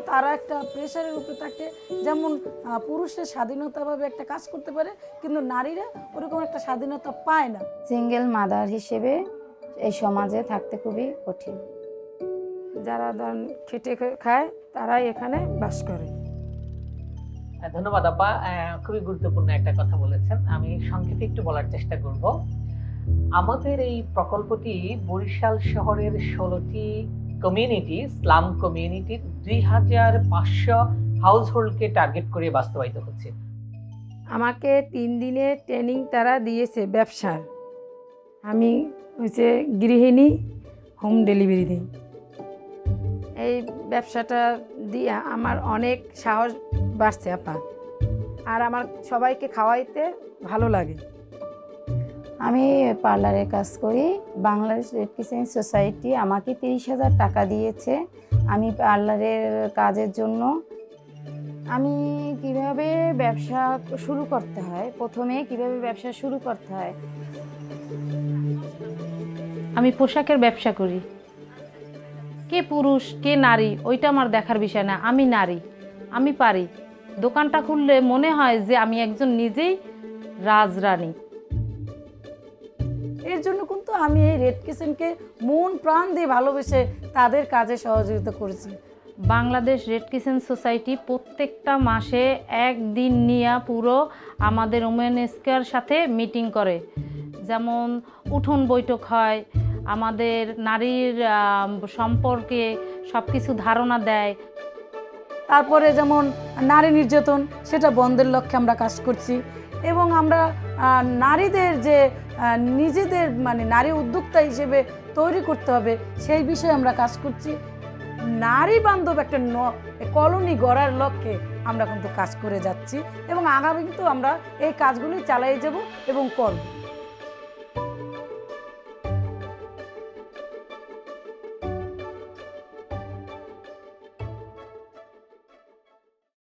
তারা একটা প্রেশারের উপরে থাকে, যেমন পুরুষের স্বাধীনতাভাবে একটা কাজ করতে পারে, কিন্তু নারীরা ওরকম একটা স্বাধীনতা পায় না। সিঙ্গেল মাদার হিসেবে এই সমাজে থাকতে খুবই কঠিন। যারা খেটে খায় তারাই এখানে বাস করে। ধন্যবাদ আপা, খুবই গুরুত্বপূর্ণ একটা কথা বলেছেন। আমি সংক্ষেপে একটু বলার চেষ্টা করব। আমাদের এই প্রকল্পটি বরিশাল শহরের 16টি কমিউনিটি, স্লাম কমিউনিটির 2500 হাউসহোল্ডকে টার্গেট করে বাস্তবায়িত হচ্ছে। আমাকে 3 দিনের ট্রেনিং তারা দিয়েছে ব্যবসার। আমি হচ্ছে গৃহিণী, হোম ডেলিভারি দিই। এই ব্যবসাটা দিয়ে আমার অনেক সাহস বাড়ছে আপা, আর আমার সবাইকে খাওয়াইতে ভালো লাগে। আমি পার্লারের কাজ করি। বাংলাদেশ রেড ক্রিসেন্ট সোসাইটি আমাকে 30,000 টাকা দিয়েছে আমি পার্লারের কাজের জন্য। আমি কিভাবে ব্যবসা শুরু করতে হয়, প্রথমে কিভাবে ব্যবসা শুরু করতে হয়। আমি পোশাকের ব্যবসা করি। কে পুরুষ কে নারী ওইটা আমার দেখার বিষয় না। আমি নারী, আমি পারি। দোকানটা খুললে মনে হয় যে আমি একজন নিজেই রাজরানী। এর জন্য কিন্তু আমি এই রেড ক্রিসেন্টকে মন প্রাণ দিয়ে ভালোবেসে তাদের কাজে সহযোগিতা করেছি। বাংলাদেশ রেড ক্রিসেন্ট সোসাইটি প্রত্যেকটা মাসে একদিন নিয়ে পুরো আমাদের ওমেনস্কের সাথে মিটিং করে, যেমন উঠোন বৈঠক হয়, আমাদের নারীর সম্পর্কে সব কিছু ধারণা দেয়। তারপরে যেমন নারী নির্যাতন, সেটা বন্ধের লক্ষ্যে আমরা কাজ করছি, এবং আমরা নারীদের যে নিজেদের নারী উদ্যোক্তা হিসেবে তৈরি করতে হবে সেই বিষয়ে আমরা কাজ করছি। নারী বান্ধব একটা কলোনি গড়ার লক্ষ্যে আমরা কিন্তু কাজ করে যাচ্ছি, এবং আগামী কিন্তু আমরা এই কাজগুলি চালিয়ে যাব এবং করব।